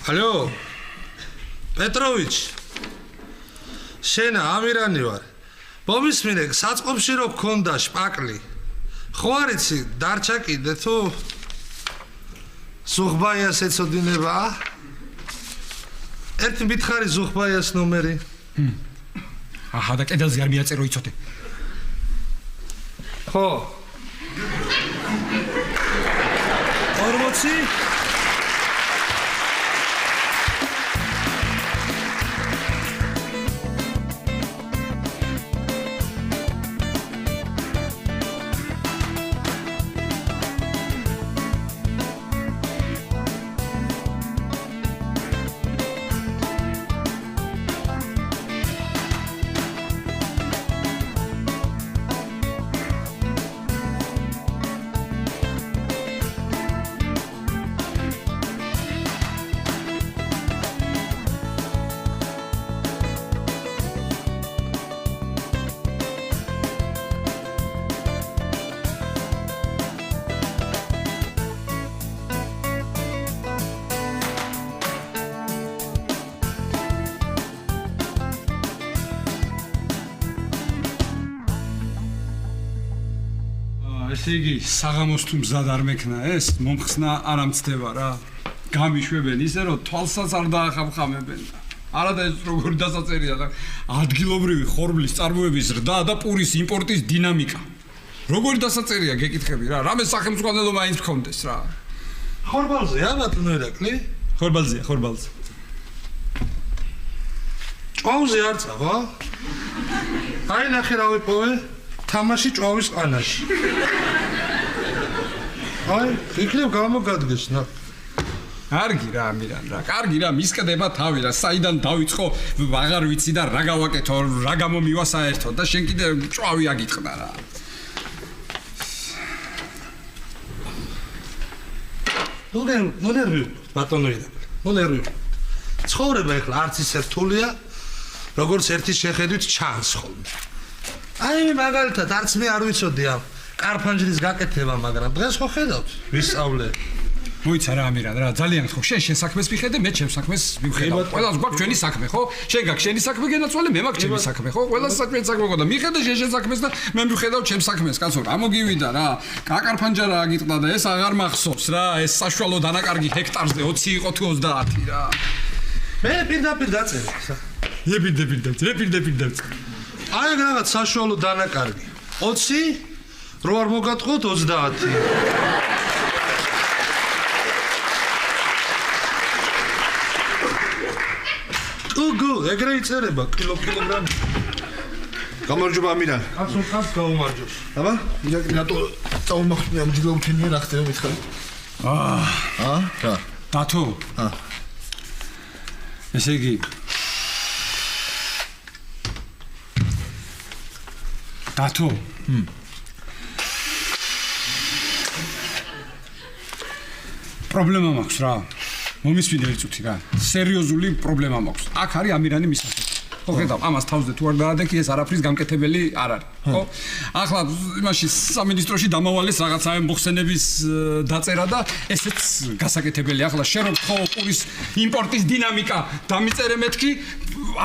Алло, Петрович, შენ ამირანი ვარ. მომისმინე, საწყობში რო გქონდა შპაკლი. ხო არ იცი, დარჩა კიდე თუ ზუხბაიას ეცოდინება? ერთი მითხარი ზუხბაიას ნომერი. აჰა, და კედელზე არ მიაწერო იცოდე. ხო. 40 ესე იგი, საღამოს თუ მზად არ მექნა ეს, მომხსნა არ ამცდება რა. გამიშვებენ ისე რომ თვალსაც არ დაახამხამებენ. არა და ეს როგორი დასაწერია და ადგილობრივი ხორბლის წარმოების ზრდა და პურის იმპორტის დინამიკა. როგორი დასაწერია გეკითხები რა. რამე სახელმწიფო მაინც გქონდეს რა. ხორბალზეა ბატონო ირაკლი? ხორბალზეა, ხორბალზე. ჭვავზე არ წავა? აი ნახე რა ვიპოვე. თამაში ჭვავის ყანაში. აი, იქნებ გამოგადგეს ნა. კარგი რა ამირან რა. კარგი რა, მისკდება თავი რა. საიდან დავიწყო, აღარ ვიცი და რა გავაკეთო, რა გამომივა საერთოდ და შენ კიდე ჭვავი აგიტყდა რა. ნერვი, ბატონო ირაკლი. ნერვი. ცხოვრება ეხლა არც ისე რთულია, როგორც ერთის შეხედვით ჩანს ხოლმე. აი მაგალითად არც მე არ ვიცოდი ამ კარფანჯრის გაკეთება, მაგრამ დღეს ხო ხედავთ, ვისწავლე. მოიცა რა ამირან რა, ძალიან ხო, შენ საქმეს მიხედე, მე ჩემს საქმეს მივხედავ. ყველას გვაქვს ჩვენი საქმე, ხო? შენ გაქვს შენი საქმე გენაცვალე, მე მაქვს ჩემი საქმე, ხო? ყველას საქმე და მიხედე შენ საქმეს და მე მივხედავ ჩემს საქმეს, კაცო, რა მოგივიდა რა. კაკარფანჯარა აგიტყდა და ეს აღარ მახსოვს რა, ეს საშუალო დანაკარგი ჰექტარზე 20 იყო თუ 30 რა. მე პირდაპირ დაწერე. მე პირდაპირ დაწერე. აი რაღაც საშუალო დანაკარგი 20 რო არ მოგატყოთ 30 გუ ეგრე იწერება კილოგრამი გამარჯობა ამირან კაცო კაც გაუმარჯოს აბა ირაკლი რატო წაუმახსნე ამ ჯილოუთენია რა ხდება მითხარი რა დათო ესე იგი დათო პრობლემა მაქვს რა მომისმინე ერთუთი რა სერიოზული პრობლემა მაქვს აქ არის ამირანი მისასწრაფო ხო ხედავ ამას თავზე თუ არ დაადექი ეს არაფრის გამკეთებელი არ არის ხო ახლა იმაში სამინისტროში დამავალეს რაღაცა მოხსენების დაწერა და ესეც გასაკეთებელი ახლა შენ რო ხო პურის იმპორტის დინამიკა დამიწერე მეთქი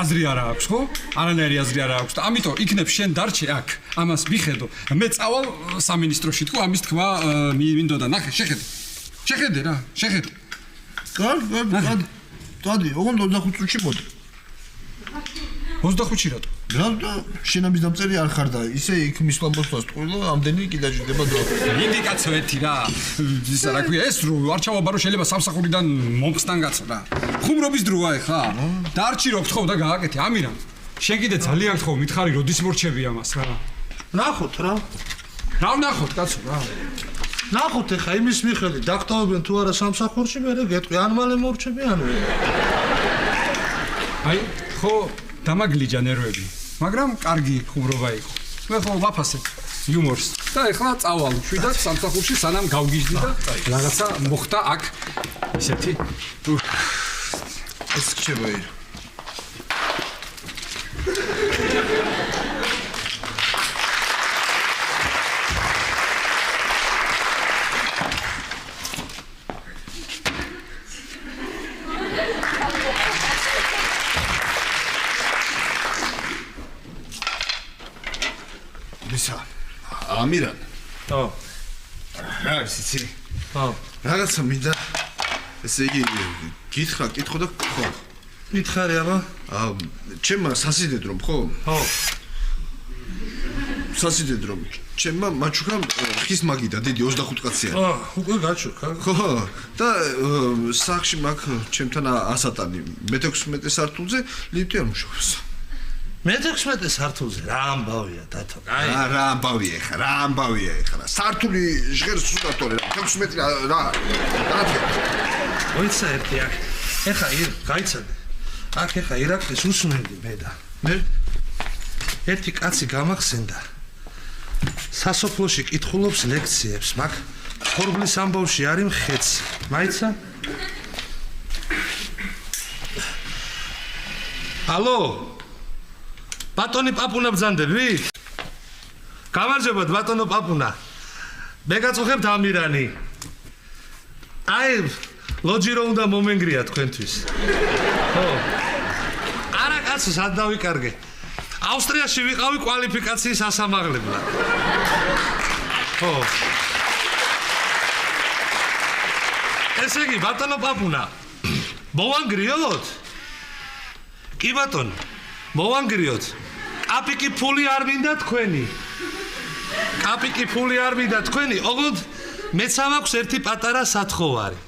აზრი არა აქვს ხო? არანაირი აზრი არა აქვს და ამიტომ იქნებ შენ დარჩე აქ ამას მიხედო მე წავალ სამინისტროში თქო ამის თქმა მინდოდა ნახე შეხედე რა შეხედე კარგი დადი ოღონდ 25 წუთში მოდი 25-ში რატო? რა შენ ამის დამწერი არ ხარ და ისე იქ მისვლამოსვლას ტყუილო ამდენი კი დაჭირდება დრო ინდიკაციო ერთი რა ისა რა ქვია ეს რო არ ჩავაბარო შეიძლება სამსახურიდან მომხსნან კაცო რა ხუმრობის დროა ეხლა დარჩი რო გთხოვ და გააკეთე ამირან შენ კიდე ძალიან გთხოვ მითხარი როდის მორჩები ამას რა ნახოთ რა რა ვნახოთ კაცო რა ნახოთ ეხა იმის მიხედვით დაგტოვებენ თუ არა სამსახურში მე გეტყვი ან მალე მორჩები ან აი ხო დამაგლიჯა ნერვები მაგრამ კარგი ხუმრობა იყო მე ხო ვაფასებ იუმორს და ეხლა წავალ შვიდად სამსახურში სანამ გავგიჟდი და რაღაცა მოხდა აქ ისეთი ეს ხდება ამირან. ხო. რა არის იცი? ხო. რაღაცა მინდა ესე იგი გითხრა, კითხო და ხო. მითხარი აბა? ჩემმა სასიდედრომ ხო? ხო. სასიდედრომ. ჩემმა მაჩუკამ ხის მაგიდა დიდი 25 კაცია. უკვე გაჩუქა. ხო. და სახში მაგ ჩემთან ასატანი მე-16 სართულზე ლიფტი არ მუშაობს. მე-16 სართულზე რა ამბავია დათო? რა ამბავია ეხლა, რა ამბავია ეხლა. სართული ჟღერს სუდათორე რა 16 რა. მოიცა ერთი აქ. ეხა გაიცადე. აქ ეხა ირაკლის უსმენდი მე და მე ერთი კაცი გამახსენდა. სასოფლოში კითხულობს ლექციებს, მაგ ხორბლის ამბავში არის მხეცი. მაიცა? ალო? ბატონი პაპუნა ბძანდები? გამარჯობათ ბატონო პაპუნა. მე გაწუხებთ ამირანი. აი ლოჯი რო უნდა მომენგრია თქვენთვის. ხო. არა კაცო, სად დავიკარგე? ავსტრიაში ვიყავი კვალიფიკაციის ასამაღლებლად. ხო. ესე იგი ბატონო პაპუნა, მოვანგრიოთ? კი ბატონო, მოვანგრიოთ. კაპიკი ფული არ მინდა თქვენი. კაპიკი ფული არ მინდა თქვენი, ოღონდ მეც მაქვს ერთი პატარა სათხოვარი.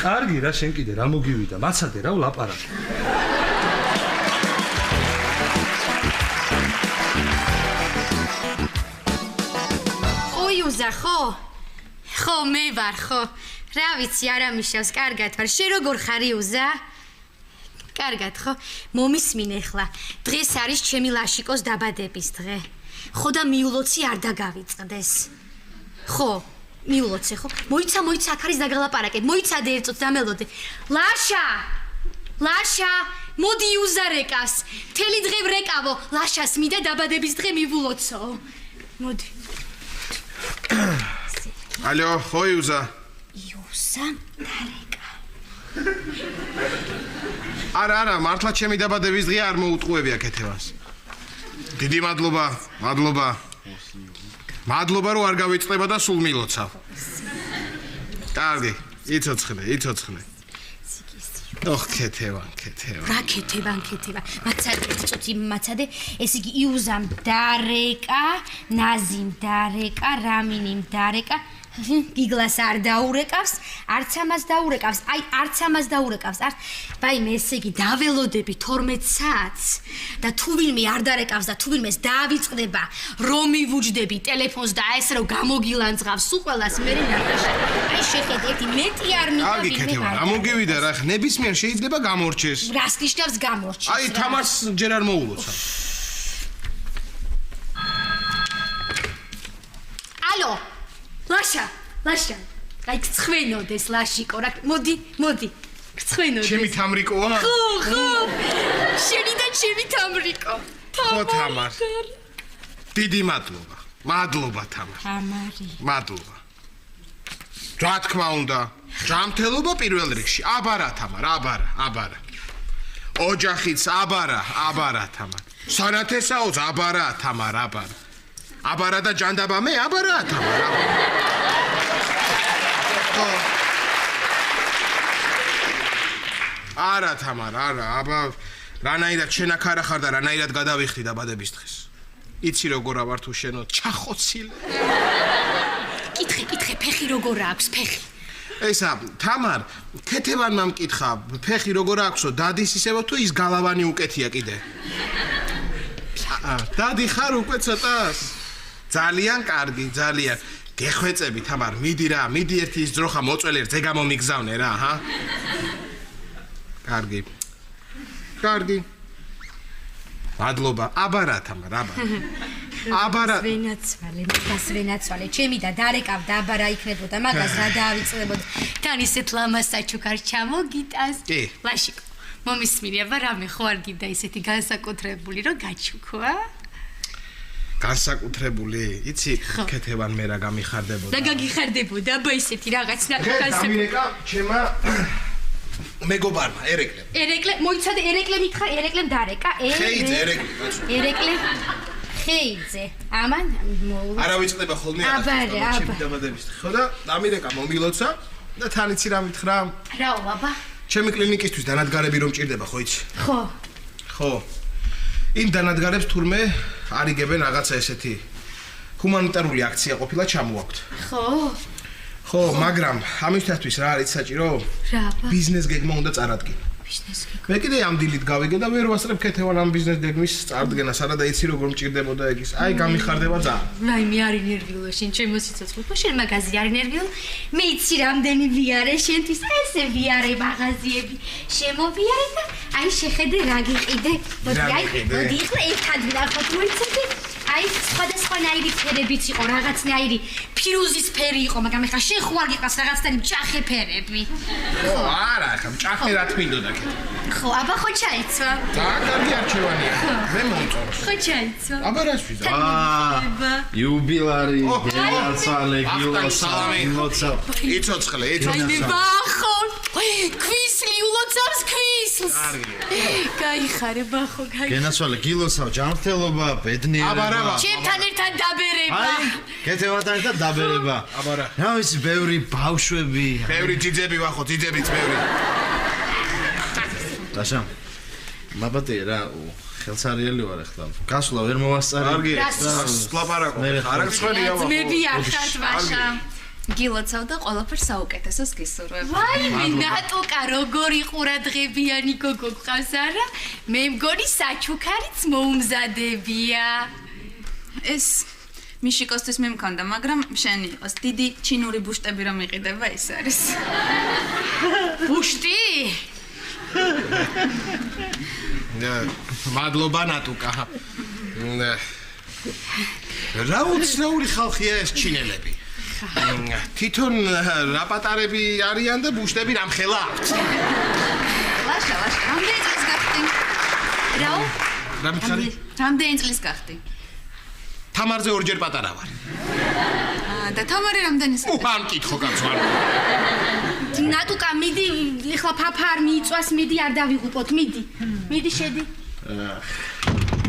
კარგი რა შენ კიდე რა მოგივიდა? მაცადე რა ვლაპარაკე. იუზა ხო? ხო მე ვარ ხო? რა ვიცი არა მიშავს, კარგად ვარ. შენ როგორ ხარ იუზა? კარგად ხო? მომისმინე ხლა. დღეს არის ჩემი ლაშიკოს დაბადების დღე. ხო და მიულოცი არ დაგავიწყდეს. ხო, მიულოცე ხო? მოიცა აქ არის დაგალაპარაკე. მოიცადე ერთ წუთს დამელოდე. ლაშა, მოდი იუზა რეკავს. მთელი დღე ვრეკავო. ლაშას მინდა დაბადების დღე მივულოცო. მოდი. ალო, ხო იუზა? იუზა დარეკა. არა, მართლა ჩემი დაბადების დღე არ მოუტყუებია კეთებას. დიდი მადლობა. მადლობა რომ არ გავიწყდება და სულ მილოცავ. კარგი, იცოცხლე. ოხ, კეთევან. რა კეთევან. მაცადე, ეს იგი იუზამ დარეკა, ნაზიმ დარეკა, რამინიმ დარეკა, გიგლას არ დაურეკავს, არც ამას დაურეკავს. ბაიმე, ესე იგი დაველოდები 12 საათს და თუ ვინმე არ დარეკავს და თუ ვინმეს დაავიწყდება, რომ მივუჯდები ტელეფონს და ეს რომ გამოგილანძღავს სულ ყველას მე ნახაშა. აი შეხედე, ერთი მეტი არ მივიდა. კარგი კეთება, რა მოგივიდა რა, ნებისმიერ შეიძლება გამორჩეს. რას ნიშნავს გამორჩეს? აი თამარს ჯერ არ მოულოცა. ალო ლაშა, აი გცხვენოდეს ლაშიკო რა, მოდი, გცხვენოდეს. ჩემი თამრიკოა? ხო, შენი და ჩემი თამრიკო. ხო თამარ. დიდი მადლობა თამარ. მადლობა. რა თქმა უნდა, ჯანმრთელობა პირველ რიგში. აბარა თამარ, აბარა. ოჯახიც აბარა თამარ. სანათესაოც აბარა თამარ. აბარა და ჯანდაბა მე აბარა თამარ. არა თამარ, აბა რანაირად შენ აქ არა ხარ და რანაირად გადავიხდი დაბადების დღეს. იცი როგორ ავარ თუ შენო ჩახოცილი. კითხე, ფეხი როგორ აქვს, ფეხი? ესა, თამარ, ქეთევანმა მკითხა, ფეხი როგორ აქვსო, დადის ისევ თუ ის გალავანი უკეთია კიდე? დადი ხარ უკვე ცოტას? ძალიან კარგი, ძალიან. გეხვეწები თამარ, მიდი ერთი ის ძროხა მოწველი რძე გამომიგზავნე რა, ჰა? კარგი. მადლობა. აბარა თამარ, აბარა. ვენაცვალე, ჩემი და დარეკავ და აბარა იქნებოდა, მაგას რა დაავიწყდებოდა. თან ისეთ ლამას საჩუქარ ჩამოგიტანს. ლაშიკო, მომისმინე, აბა რამე ხო არ გინდა ისეთი განსაკუთრებული რომ გაჩუქვა? განსაკუთრებული, იცი, ქეთევან მე რა გამიხარდებოდა. და გაგიხარდებოდა, აბა ისეთი რაღაც გამირეკა ჩემა მეგობარმა, ერეკლემ. მოიცადე, ერეკლემ მითხარ, ერეკლემ დარეკა, ერეკლემ. ხეიძე. ამან მოულა. არა ვიწყდება ხოლმე აბარე, აბა. დაბადების. ხო და ამირეკა მომილოცა და თანიცი რა მითხრა? რა აბა? ჩემი კლინიკისთვის დანადგარები რომ ჭირდება, ხო იცი? ხო. ხო. იმ დანადგარებს თურმე არიგებენ რაღაცა ესეთი ჰუმანიტარული აქცია ყოფილა ჩამოვაქვთ. ხო. ხო, მაგრამ ამისათვის რა არის საჭირო? რა აბა? ბიზნეს გეგმა უნდა წარადგინო. ბიზნეს გეგმა. მე კიდე ამ დილით გავიგე და ვერ ვასწრებ ქეთევან ამ ბიზნეს გეგმის წარდგენას, არა და იცი როგორ მჭირდებოდა ეგ ის. აი გამიხარდება ძალიან. ვაი, მე არ ინერვიულა შენ ჩემო სიცოცხლეში. შენ მაგაზი არ ინერვიულ. მე იცი რამდენი ვიარე შენთვის ესე ვიარე მაღაზიები. შემოვიარე და აი შეხედე რა გიყიდე. მოდი ახლა ერთად ვნახოთ მოიცადე. აი სხვადასხვანაირი ფერებიც იყო, რაღაცნაირი ფირუზის ფერი იყო, მაგრამ ეხლა შენ ხო არ გიყავს რაღაცნაირი მჭახე ფერები. ხო, არა, ხა მჭახე რა თმინდოდა კეთე. ხო, აბა ხო ჩაიცვა. ძალიან კარგი არჩევანია. მე მომწონს. ხო ჩაიცვა. აბა რას ვიზა? იუბილარი, გენაცვალე, გილოცა. იცოცხლე, აი იცოცხლე. მე ბახო. ქვისლი ულოცავს ქვისლს. გაიხარე ბახო, გაიხარე. გენაცვალე, გილოცა, ჯანმრთელობა, ბედნიერება. აბა რა? ჩემთან ერთად დაბერება. აი, კეთევათან ერთად დაბერება. აბა რა? რა ვიცი, ბევრი ბავშვები. ბევრი ჯიჯები ვახო, ჯიჯებიც ბევრი. დაშა. ლაბატია რა, ხელსარიელი ვარ ახლა. გასვლა ვერ მოვასწარი. კარგი, ლაპარაკო. არა ცხელია ვახო. ძმები არ ხართ ვაშა. გილოცავ და ყველაფერს საუკეთესოს გისურვებ. ვაიმე ნატოკა როგორი ყურადღებიანი გოგო გყავს არა? მე მგონი საჩუქარიც მოუმზადებია. ეს მიშიკოსთვის მე მქონდა, მაგრამ შენი იყოს დიდი ჩინური ბუშტები რომ იყიდება ის არის. ბუშტი? მადლობა ნატუკა. რა უცნაური ხალხია ეს ჩინელები. თვითონ რაპატარები არიან და ბუშტები რამხელა აქვთ. ლაშა, რამდენი წლის გახდი? რაო? რა მითხარი? რამდენი წლის გახდი? თამარზე ორჯერ პატარა ვარ. და თამარი რამდენი წელი? უხან მკითხო კაცო. ნატუკა მიდი, ეხლა ფაფა არ მიიწვას, მიდი არ დავიღუპოთ, მიდი. მიდი შედი.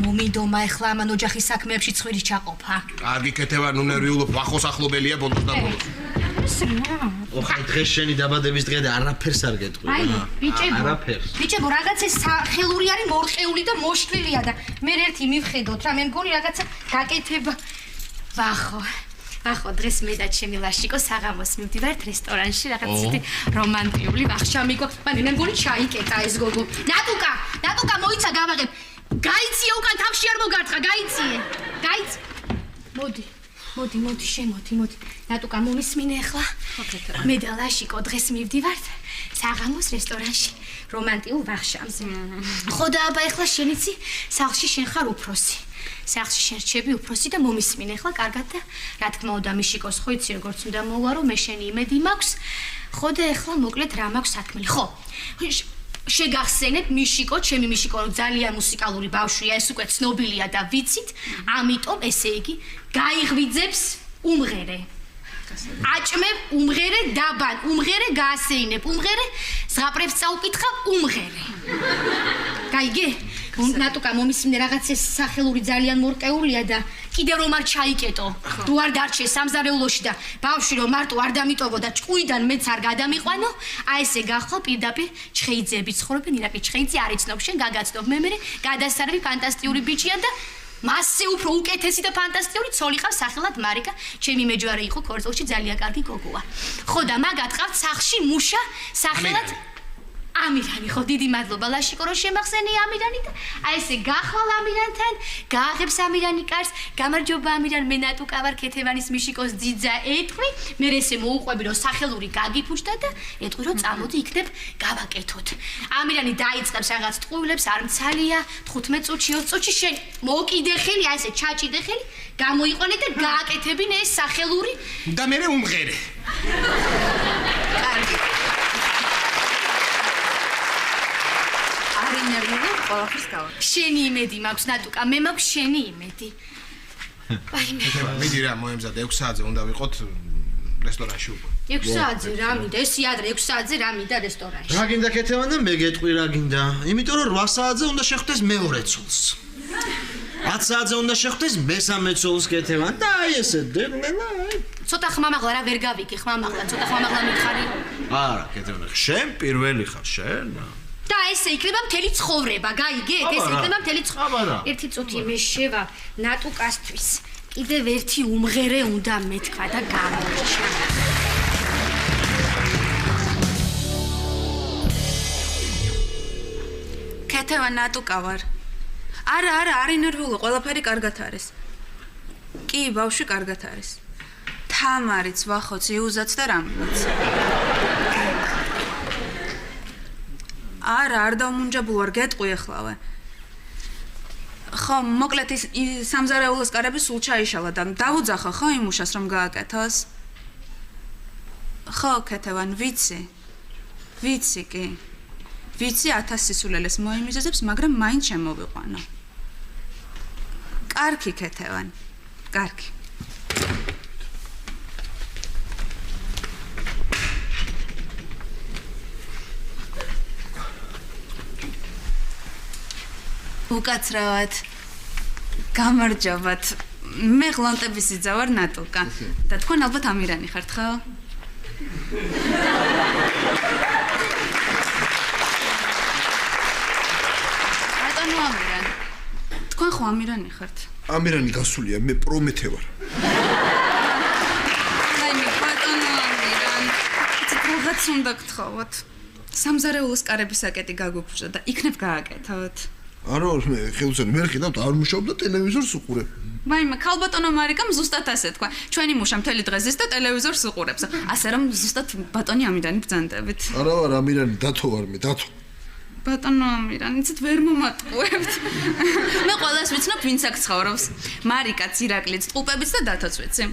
მომიდომა ეხლა ამან ოჯახის საქმეებში ცხვირი ჩაყოფა. კარგი კეთევან უნერვიულობ, ვახოს ახლობელია ბოლოს და ბოლოს. ოხა დღეს შენი დაბადების დღე და არაფერს არ გეტყვი. აი, ბიჭებო. არაფერს. ბიჭებო, რაღაც ეს ხელური არის მორყეული და მოშლილია და მე ერთი მივხედოთ რა, მე მგონი რაღაცა გაკეთება. ვახო, დღეს მე და ჩემი ლაშიკო საღამოს მივდივართ რესტორანში, რაღაც ისეთი რომანტიული ვახშამი გვაქვს. მე მგონი ჩაიკეტა ეს გოგო. ნატუკა მოიცა გავაღებ. გაიციე უკან თავში არ მოგარტყა, გაიციე. მოდი, შემოდი. ნატუკა მომისმინე ახლა. მე და ლაშიკო დღეს მივდივართ საღამოს რესტორანში, რომანტიულ ვახშამზე. ხო და აბა ახლა შენიცი, სახლში შენ ხარ უფროსი. სახლში შენ რჩები უფროსი და მომისმინე ახლა კარგად და რა თქმა უნდა მიშიკოს ხო იცი როგორც უნდა მოვარო, მე შენი იმედი მაქვს. ხო და ახლა მოკლედ რა მაქვს საქმე. ხო. შეგახსენებ მიშიკო, ჩემი მიშიკო ძალიან მუსიკალური ბავშვია, ეს უკვე ცნობილია და ვიცით, ამიტომ ესე იგი გაიღვიძებს უმღერე. აჭმევ უმღერე დაბან, უმღერე გაასეინებ, უმღერე ზღაპრებს წაუკითხავ უმღერე. გაიგე? ნატუკა მომისმინე რაღაც ეს სახელური ძალიან მორყეულია და კიდე რომ არ ჩაიკეტო. თუ არ დარჩე სამზარეულოში და ბავშვი რომ მარტო არ დამიტოვო და ჭკუიდან მეც არ გადამიყვანო, აი ესე გახვალ პირდაპირ ჩხეიძეები ცხოვრობენ, ირაკი ჩხეიძე არ იცნობ შენ გაგაცნობ მე გადასარევი ფანტასტიკური ბიჭია და მასზე უფრო უკეთესი და ფანტასტიკური ცოლი ყავს სახელად მარიკა, ჩემი მეჯვარე იყო ქორწილში ძალიან კარგი გოგოა. ხო და მაგათ ყავთ სახლში მუშა სახელად ამირანი. ხო დიდი მადლობა ლაშიკო რომ შემახსენე ამირანი და აი ესე გახვალ ამირანთან, გააღებს ამირანი კარს, გამარჯობა ამირან, მე ნატუკა ვარ ქეთევანის მიშიკოს ძიძა ეტყვი, მე ესე მოუყვები რომ სახელური გაგიფუჭდა და ეტყვი რომ წამოდი იქნებ გავაკეთოთ. ამირანი დაიწყებს რაღაც ტყუილებს, არ მცალია, 15 წუთში 20 წუთში შენ მოკიდე ხელი, აი ესე ჩაჭიდე ხელი, გამოიყვანე და გააკეთებინე ეს სახელური და მე უმღერე. კარგი. არინერვიულობ, ყველაფერს გავაკეთე. შენი იმედი მაქვს ნატუკა, მე მაქვს შენი იმედი. მიდი რა მოემზადე 6 საათზე უნდა ვიყოთ რესტორანში უკვე. 6 საათზე რა მინდა, ესი ადრე 6 საათზე რა მინდა რესტორანში. რა გინდა ქეთევან და მე გეტყვი რა გინდა. იმიტომ რომ 8 საათზე უნდა შეხვდეს მეორე ცოლს. 10 საათზე უნდა შეხვდეს მესამე ცოლს კეთევან და აი ესე დევლელა. ცოტა ხმამაღლა რა ვერ გავიგე, ხმამაღლა, ცოტა ხმამაღლა მითხარი. არა, კეთევან, შენ პირველი ხარ, შენ. და ესე იქნება მთელი ცხოვრება, გაიგეთ? ესე იქნება მთელი ცხოვრება. ერთი წუთი მე შევა ნატუკასთვის. კიდევ ერთი უმღერე უნდა მეთქვა და გამორჩა. კეთევა ნატუკა ვარ. არა, არ ინერვიულო, ყველაფერი კარგად არის. კი, ბავშვი კარგად არის. თამარიც, ვახოც, იუზაც და რამილაც. არა, არ დავმუნჯაბულ ვარ, გეტყვი ახლავე. ხო, მოკლედ ის სამზარეულოს კარები სულ ჩაიშალა და დავუძახა ხო იმ უშას რომ გააკეთოს? ხო, კეთევან, ვიცი კი. ვიცი 1000 სისულელეს მოიმიზეზებს, მაგრამ მაინც შემოვიყვანო. კარგი კეთევან. კარგი. უკაცრავად. გამარჯობათ. მე ღლონტების იძა ვარ ნატუკა. და თქვენ ალბათ ამირანი ხართ, ხო? ბატონო ამირან. თქვენ ხო ამირანი ხართ? ამირანი გასულია, მე პრომეთე ვარ. აი მე ბატონო ამირან. რაღაც უნდა გთხოვოთ. სამზარეულოს კარების აკეტი გაგუქვსა და იქნებ გააკეთოთ. არა, მე ხელოსანი ვერ ხედავთ, არ მუშაობ და ტელევიზორს უყურებ. მაიმე ქალბატონო მარიკამ ზუსტად ასე თქვა. ჩვენი მუშა მთელი დღე ზის და ტელევიზორს უყურებს. ასე რომ ზუსტად ბატონი ამირანი ბრძანდებით. არა ვარ ამირანი, დათო ვარ მე, დათო. ბატონო ამირანი, იცით ვერ მომატყუებთ. მე ყველას ვიცნობ, ვინც აქ ცხოვრობს. მარიკაც, ირაკლიც, ტყუპებიც და დათოც ვიცი.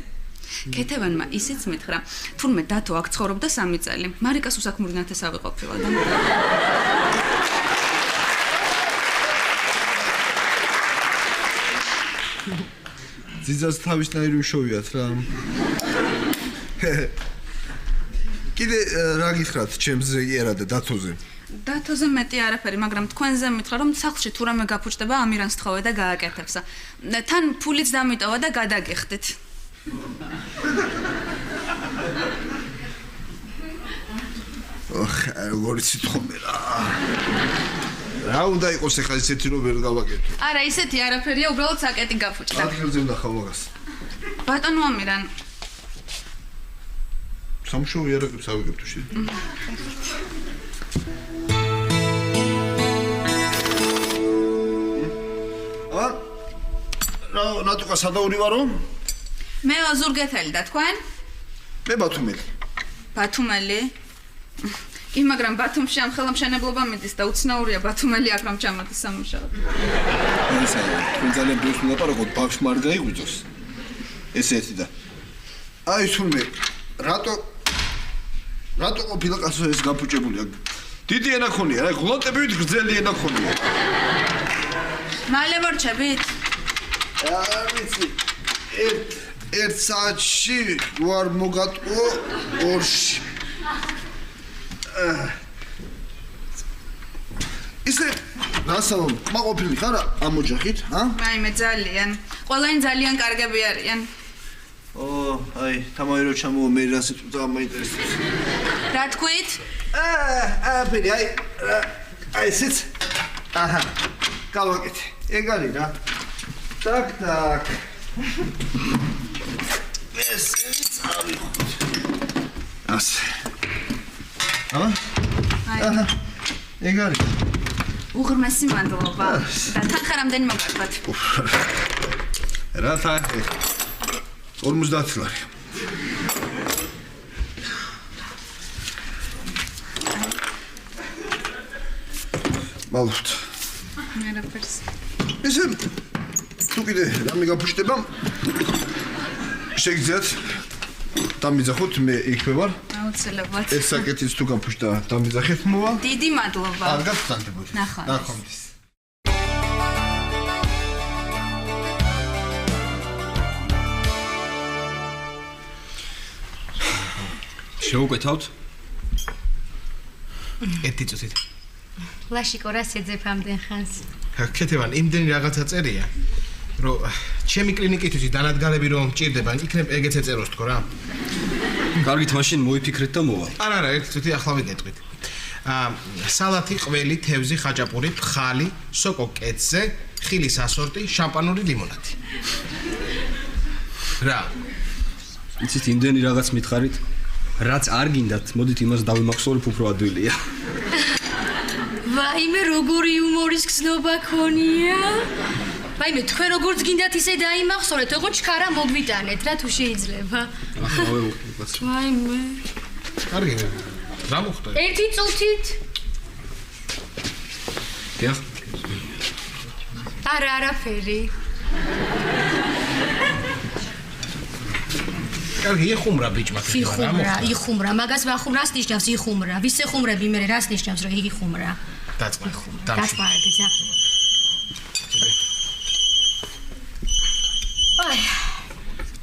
კეთევანმა ისიც მითხრა, თურმე დათო აქ ცხოვრობდა 3 წელი. მარიკას უსაქმური ნათესავი ყოფილა და ძიძას თავისნაირი უშოვიათ რა. კიდე რა გითხრათ ჩემზე არა და დათოზე? დათოზე მეტი არაფერი, მაგრამ თქვენზე მითხრა, რომ სახლში თუ რამე გაფუჭდება, ამირანს თხოვე და გააკეთებს. თან ფულიც დამიტოვა და გადაგიხდით. როგორი სიტყვე რა. რა უნდა იყოს ახლა ისეთი რომ ვერ გავაკეთო? არა, ისეთი არაფერია, უბრალოდ საკეტი გაფუჭდა. ადგილზე ვნახავ მაგას. ბატონო ამირან, სამშობლო იარაღებს ავიგებ თუ შეიძლება. რა ნატუკა სადაური ვარო? მე ოზურგეთელი და თქვენ? მე ბათუმელი. ბათუმელი? კი, მაგრამ ბათუმში ამ ხელმშენებლობა მიდის და უცნაურია ბათუმელი აქ რომ ჩამოდის სამუშაოდ. ისა, თქვენ ძალიან ბევრს მოლაპარაკოთ, ბავშვმა არ გაიღვიძოს. ესეთი და. აი თუნდე, რატო ყოფილა კაცო ეს გაფუჭებული? დიდი ენა ხონია, აი ღლონტებით გრძელი ენა ხონია. მალე მორჩებით? არ ვიცი. ერთ საათში ვარ მოგატყო 2-ში. ისე გასავ მაყოფილი ხარ ამ ოჯახით, ჰა? მაიმე ძალიან. ყველანი ძალიან კარგები არიან. აი, თამარი რო ჩამოვა მე რა სიტყვა მაინტერესებს. რა თქვით? ბერი, აი ესეც. აჰა. გავაკეთე. ეგ არის რა. так. ესეც ავიღოთ. ასე. აჰა. ეგ არის. უღრმესი მადლობა. და თან ხარ ამდენი მოგაქვთ. რა თახე? 50 ლარი. მალოთ. მე რაფერს. ესე თუ კიდე რამე გაფუჭდება შეგძიათ დამიძახოთ მე იქვე ვარ. აუცილებლად. ეს საკეთიც თუ გაფუჭდა დამიძახეთ მოვა. დიდი მადლობა. კარგად ვსანდებოდი. ნახვამდის. შეუკვეთავთ? ერთი წუთით. ლაშიკო რა შეძებ ამდენ ხანს? კეთევან, იმდენი რაღაცა წერია. რომ ჩემი კლინიკისთვის დანადგარები რომ მჭირდება, იქნებ ეგეც ეწეროს თქო რა. კარგით, მაშინ მოიფიქრეთ და მოვალ. არა, ერთ წუთი ახლა ვიგეტყვით. სალათი, ყველი, თევზი, ხაჭაპური, ფხალი, სოკო კეცზე, ხილის ასორტი, შამპანური ლიმონადი. რა? იცით, იმდენი რაღაც მითხარით, რაც არ გინდათ, მოდით იმას დავიმახსოვრებ უფრო ადვილია. ვაიმე, როგორი იუმორის გზნობა ქონია? ვაიმე, თქვენ როგორც გინდათ ისე დაიმახსოვრეთ, ოღონდ ჩქარა მოგვიტანეთ, რა თუ შეიძლება. ახლა ვეუბნებათ. ვაიმე. კარგი. რა მოხდა? ერთი წუთით. დიახ. არაფერი. კარგი, იხუმრა ბიჭმა. იხუმრა, მაგას ვახუმრას ნიშნავს იხუმრა. ვის ეხუმრები მე რას ნიშნავს რომ იხუმრა? დაწყვა. დაწყვა. აი.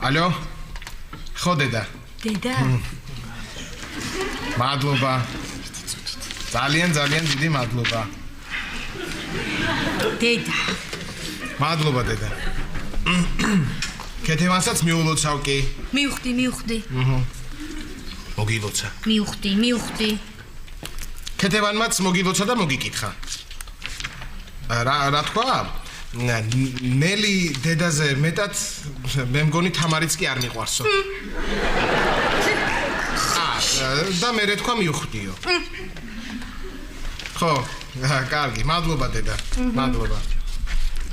ალო? ხო დედა. დედა? მადლობა. ძალიან დიდი მადლობა. დედა. მადლობა დედა. კეთევანსაც მიულოცავ კი. მივხვდი. მოგილოცა. მივხვდი. კეთევანმაც მოგილოცა და მოგიკითხა. რა თქვა? ნელი დედაზე მეტად მე მგონი თამარიც კი არ მიყვარსო. და მე რა თქვა მივხვდიო. ხო, კარგი, მადლობა დედა. მადლობა.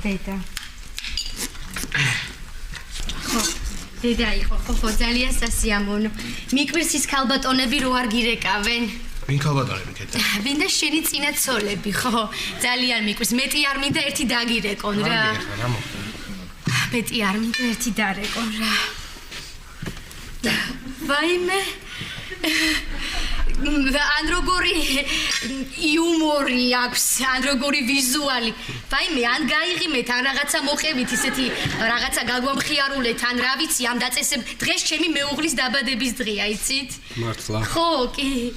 დედა. დედა იყო, ხო, ძალიან სასიამოვნო. მიკვირს ის ქალბატონები რო არ გირეკავენ. ვინ ქალბატონები კეთდა? ვინდა შენი წინა ცოლები, ხო? ძალიან მიკვირს. მეტი არ მინდა ერთი დაგირეკონ რა. რა მოხდა? მეტი არ მინდა ერთი დარეკონ რა. ვაიმე. ან როგორი იუმორი აქვს, ან როგორი ვიზუალი. ვაიმე, ან გაიღიმეთ, ან რაღაცა მოყევით, ისეთი რაღაცა გაგვამხიარულეთ, ან რა ვიცი, ამ დაწესებ დღეს ჩემი მეუღლის დაბადების დღეა, იცით? მართლა. ხო, კი.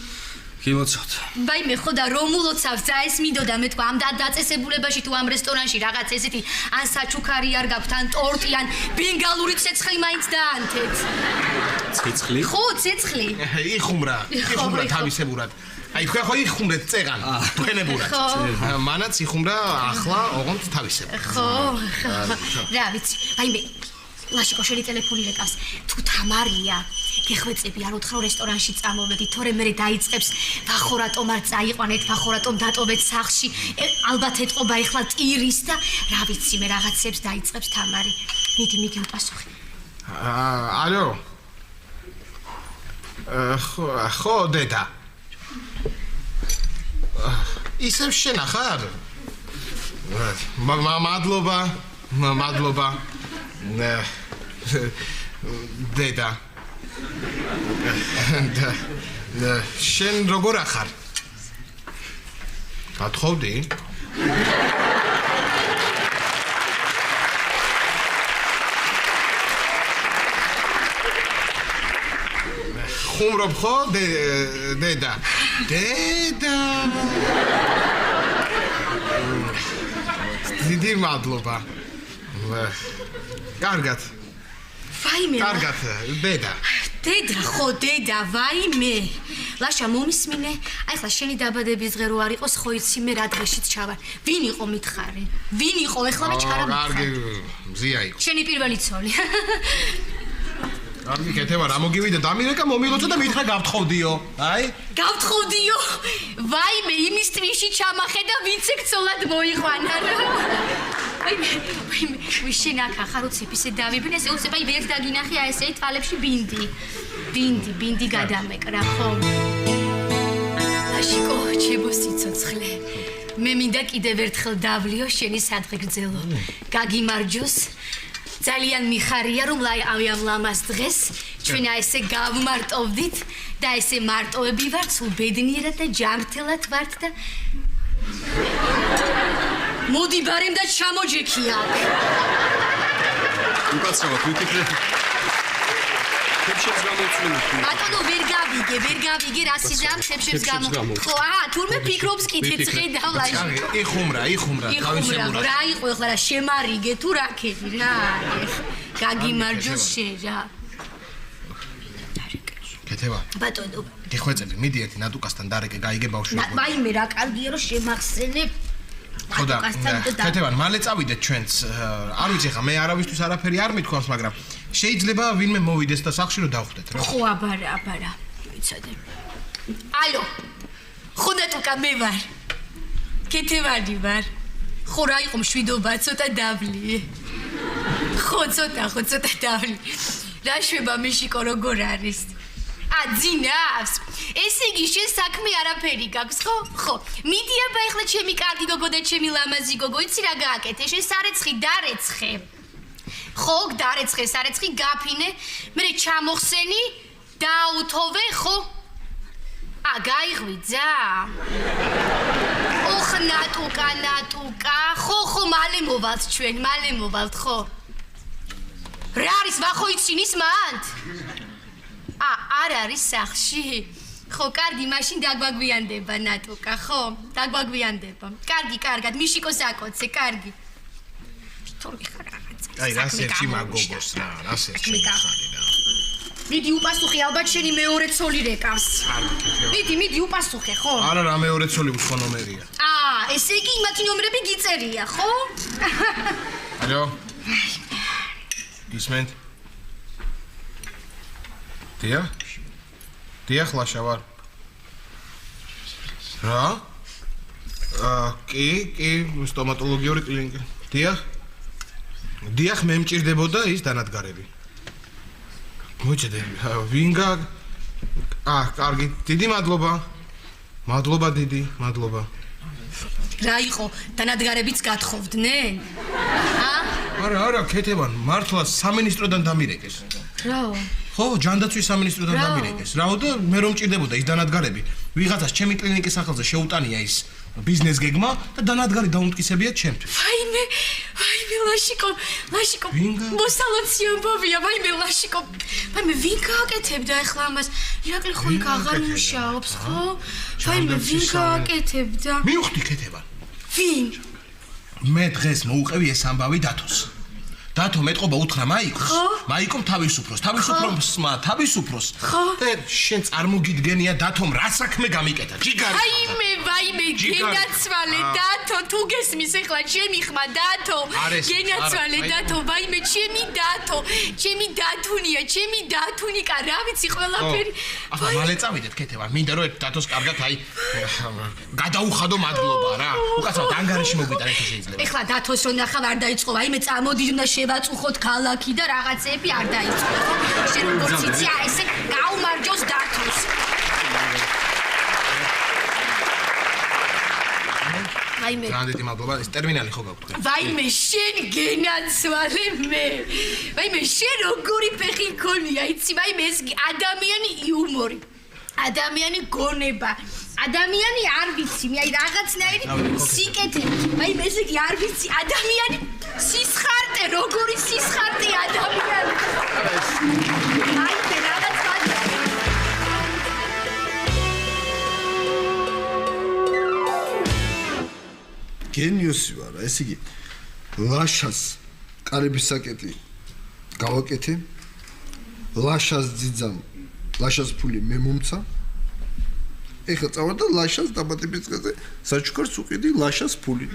გილოცავთ. ვაიმე, ხო და რომ ულოცავ, ეს მინდოდა მე თქვა, ამ დაწესებულებაში თუ ამ რესტორანში რაღაც ესეთი ან საჩუქარი არ გაქვთ, ან ტორტი, ან ბენგალური ცეცხლი მაინც დაანთეთ. ცეცხლი? ხო, ცეცხლი. იხუმრა თავისებურად. აი თქვენ ხო იხუმრეთ წეღან, თქვენებურად. მანაც იხუმრა ახლა ოღონდ თავისებურად. ხო. რა ვიცი, ვაიმე, ლაშიკო შენი ტელეფონი რეკავს. თუ თამარია გეხვეწები არ უთხრა რესტორანში წამოვედი, თორე მე დაიწყებს ვახო რატომ არ წაიყვანეთ, ვახო რატომ დატოვეთ სახლში, ალბათ ეთყობა ეხლა ტირის და რა ვიცი მე რაღაცებს დაიწყებს თამარი. მიდი უპასუხე. ალო. ხო დედა. ისევ შენახარ? მადლობა. დედა. შენ როგორ ახარ? გათხოვდი? ხუმრობ ხო დედა? დიდი მადლობა. კარგად. ვაიმე. კარგად, დედა. დედა, ხო, დედა, ვაიმე. ლაშა მომისმინე, აი ხლა შენი დაბადების დღე რო არ იყოს, ხო იცი მე რა დღეშიც ჩავარ. ვინ იყო მითხარი? ვინ იყო? ეხლა მე ჩქარა მითხარი. კარგი, მზია იყო. შენი პირველი ცოლი. კარგი, კეთება, რა მოგივიდა, დამირეკა, მომილოცა და მითხრა გავთხოვდიო. აი? გავთხოვდიო. ვაიმე, იმის თვიში ჩამახედა, ვინც ეგ ცოლად მოიყვანა. ვაიმე, შენ აქ ახარ უცებ ისე დავიბნე, ესე უცებ აი ვერც დაგინახე აი ესე თვალებში ბინდი გადამეკრა ხო? ლაშიკო, ჩემო სიცოცხლე. მე მინდა კიდევ ერთხელ დავლიო შენი სადღე გრძელო. გაგიმარჯოს. ძალიან მიხარია რომ ამ ლამას დღეს ჩვენ ესე გავმარტოვდით და ესე მარტოები ვართ, სულ ბედნიერად და ჯანმრთელად ვართ და მოდი ბარემ და ჩამოჯექი აქ. უკაცრავად ვიფიქრე. ხებშებს გამოვწვენი. ბატონო ვერ გავიგე რა სიზამ ხებშებს გამო. ხო, თურმე ფიქრობს კითხეთ ხედავ ლაჟი. იხუმრა, თავისებურად. რა იყო ახლა რა შემარიგე თუ რა ქედი რა. გაგიმარჯოს შე რა. კეთება. ბატონო. გიხვეწები, მიდი ერთი ნატუკასთან დარეკე, გაიგე ბავშვი. მაიმე რა კარგია რომ შემახსენებ. ხოდა, კეთება, მალე წავიდეთ ჩვენც. არ ვიცი ხა, მე არავისთვის არაფერი არ მithქვამს, მაგრამ შეიძლება ვინმე მოვიდეს და სახლში რომ დავხვდეთ რა. ხო, აბარა. ვიცოდე. ალო. ხუნატუკა მე ვარ. კეთევანი ვარ. ხო რა იყო მშვიდობა, ცოტა დაბლი. ხო, ცოტა დაბლი. რა შვება მიშიკო როგორ არის? ძინავს. ესე იგი შენ საქმე არაფერი გაქვს, ხო? ხო. მიდი აბა ეხლა ჩემი კარგი გოგო და ჩემი ლამაზი გოგო, იცი რა გააკეთე? შენ სარეცხი დარეცხე. ხო, დარეცხე, სარეცხი გაფინე, მე ჩამოხსენი, დაუთოვე, ხო? გაიღვიძა? ოხ, ნატუკა, ხო, მალე მოვალთ ჩვენ, ხო? რა არის ვახოიცინის მანდ? არ არის სახში. ხო, კარგი, მაშინ დაგვაგვიანდება ნატუკა, ხო? დაგვაგვიანდება. კარგად, მიშიკოს აკოცე, კარგი. თორე ხარ რაღაცა. აი, რასერჩი მაგოგოს რა, რასერჩი ხარი რა. მიდი უპასუხე, ალბათ შენი მეორე ცოლი რეკავს. მიდი უპასუხე, ხო? არა, რა მეორე ცოლი უსხო ნომერია. ესე იგი იმათი ნომრები გიწერია, ხო? ალო. გისმენთ? დიახ, ლაშა ვარ. რა? კი, სტომატოლოგიური კლინიკა. დიახ, მე მჭირდებოდა ის დანადგარები. მოიჭედე, ვინგა? კარგი, დიდი მადლობა. მადლობა. რა იყო, დანადგარებიც გათხოვდნენ? არა, კეთებან, მართლა სამინისტროდან დამირეკეს. რაო? ხო, ჯანდაცვის სამინისტროდან დამირეკეს. რაო და მე რომ მჭირდებოდა ის დანადგარები, ვიღაცას ჩემი კლინიკის სახელზე შეუტანია ის ბიზნეს გეგმა და დანადგარი დაუმტკიცებია ჩემთვის. ვაიმე, ლაშიკო, მოსალოცი ამბავია, ვაიმე, ლაშიკო. ვაიმე, ვინ გააკეთებდა ახლა ამას? ირაკლი ხო იქ აღარ მუშაობს, ხო? ვაიმე, ვინ გააკეთებდა? მივხვდი კეთება. ვინ? მე დღეს მოუყევი ეს ამბავი დათოს. დათო მეტყობა უთხრა მაიკომ თავისუფროს. და შენ წარმოგიდგენია დათომ რა საქმე გამიკეთა? ჯიგარი. ვაიმე, გენაცვალე დათო, თუ გესმის ახლა ჩემი ხმა დათო. გენაცვალე დათო, ვაიმე, ჩემი დათუნიკა, რა ვიცი ყველაფერი. ახლა მალე წავიდეთ კეთება. მინდა რომ ერთ დათოს კარგად გადაუხადო მადლობა რა. უკაცრავ ანგარიში მოგვიტანე თუ შეიძლება. ეხლა დათოს რო ნახავ არ დაიწყო, ვაიმე წამოდი უნდა შევაწუხოთ ქალაქი და რაღაცეები არ დაიწყო. შენ როგორც იცი, ესე გაუმარჯოს დათოს. ვაიმე. გრანდეთი მადლობა, ეს ტერმინალი ხო გაქვთ? ვაიმე, შენ გენაცვალე მე. ვაიმე, შენ როგორი ფეხი მქონია, იცი, ვაიმე, ეს ადამიანი იუმორი. ადამიანი გონება. ადამიანი არ ვიცი, მე აი რაღაცნაირი სიკეთე. ვაიმე, ესე იგი არ ვიცი, ადამიანი სისხარტე, როგორი სისხარტე ადამიანი. ვაიმე, რაღაც გენიოსი ვარ, ესე იგი ლაშას კარების საკეტი გავაკეთე. ლაშას ძიძამ ლაშას ფული მე მომცა. ეხლა წავარ და ლაშას დაბადების დღეზე საჩუქარს უყიდი ლაშას ფული.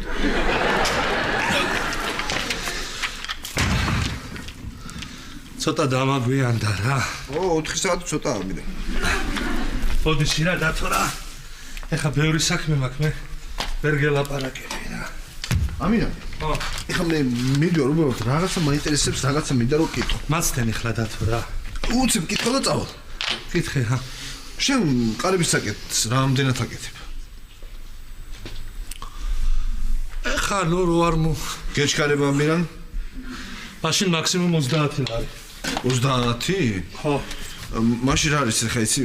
ცოტა დამაგვიანდა რა. 4 საათი ცოტა ამირა. ოდიში რა დათო რა. ეხლა ბევრი საქმე მაქვს მე. ვერ გელაპარაკები რა. ამირა. ეხლა მე მიდიო რომ რაღაცა მაინტერესებს, რაღაცა მინდა რომ კითხო. მაცდენ ეხლა დათო რა. უცებ კითხო და წავალ. კითხე რა. შენ კარების საკეთს რამდენად აკეთებ? ეხლა ნუ არ მო გეჩქარება ამირან? მაშინ მაქსიმუმ 30 ლარი. 30? ხო. მაშინ რა არის ხა იცი?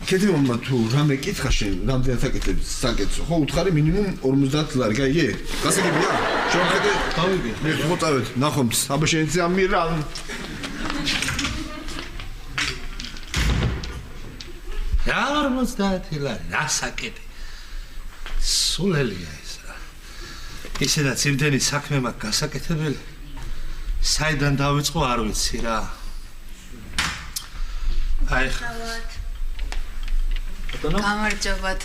კეთება თუ რამე კითხა შენ რამდენად აკეთებ საკეთს ხო უთხარი მინიმუმ 50 ლარი გაიგე? გასაგებია? შევხედე. გავიგე. მე ხო წავედ ნახომთ აბა შენ იცი ამირან. რა 50 ლარი რა საკეთე სულელია ეს რა ისედაც იმდენი საქმე მაქვს გასაკეთებელი საიდან დავიწყო არ ვიცი რა აი გამარჯობათ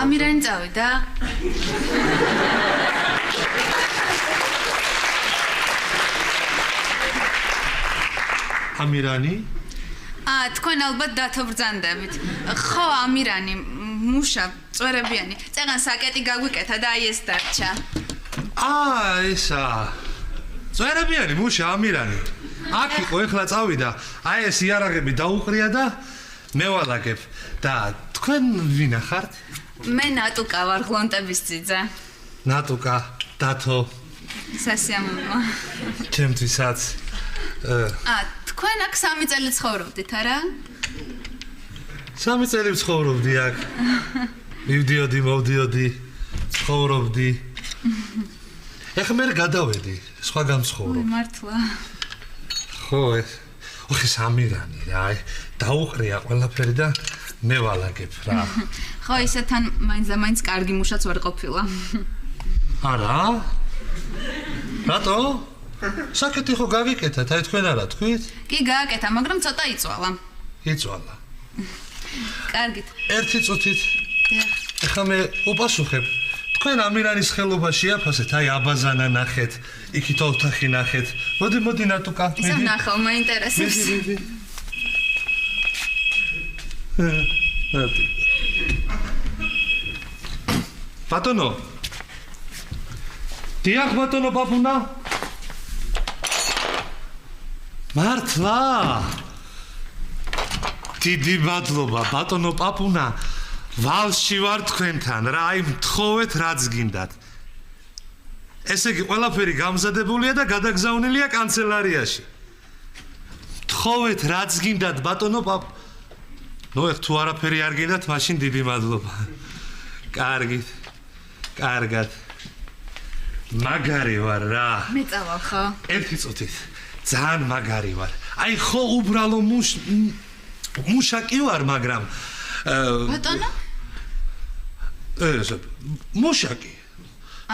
ამირანი წავიდა ამირანი თქვენ ალბათ დათობრძანდებით ხო ამირანი მუშა წვერებიანი წეგან საკეტი გაგვიკეთა და აი ეს დარჩა ესა წვერებიანი მუშა ამირანი აქ იყო ეხლა წავიდა აი ეს იარაღები დაუყრია და მე ვალაგებ და თქვენ ვინა ხართ მე ნატუკა ვარ ღლონტების ძიძა ნატუკა დათო სასიამოვნოა ჩემთვისაც თქვენ აქ 3 წელი ცხოვრობდით არა 3 წელი ცხოვრობდი აქ მივდიოდი მოვდიოდი ცხოვრობდი ეხლა მე გადავედი სხვა გამცხოვრობ მართლა ხო ეს ამირანი რა დაუყრია ყველაფერი და მე ვალაგებ რა ხო ისე თან მაინც და მაინც კარგი მუშაც ვერ ყოფილა არა რატო საკეთი ხო გავიკეთეთ აი თქვენ არა თქვით კი გააკეთა მაგრამ ცოტა იწვალა იწვალა კარგით ერთი წუთით ეხლა მე უპასუხებ თქვენ ამირანის ხელობაში აფასეთ აი აბაზანა ნახეთ იქით ოთახი ნახეთ მოდი ნატუკა ისე ნახავ მაინტერესებს ბატონო დიახ ბატონო პაპუნა მართლა დიდი მადლობა ბატონო პაპუნა ვალში ვარ თქვენთან რა აი მთხოვეთ რაც გინდათ ესე იგი ყველაფერი გამზადებულია და გადაგზავნილია კანცელარიაში მთხოვეთ რაც გინდათ ბატონო პაპ ნუ თუ არაფერი არ გინდათ მაშინ დიდი მადლობა კარგად მაგარი ვარ რა მე წავალ ხო ერთი წუთით ძალიან მაგარი ვარ აი ხო უბრალო მუშაკი ვარ მაგრამ ბატონო მუშაკი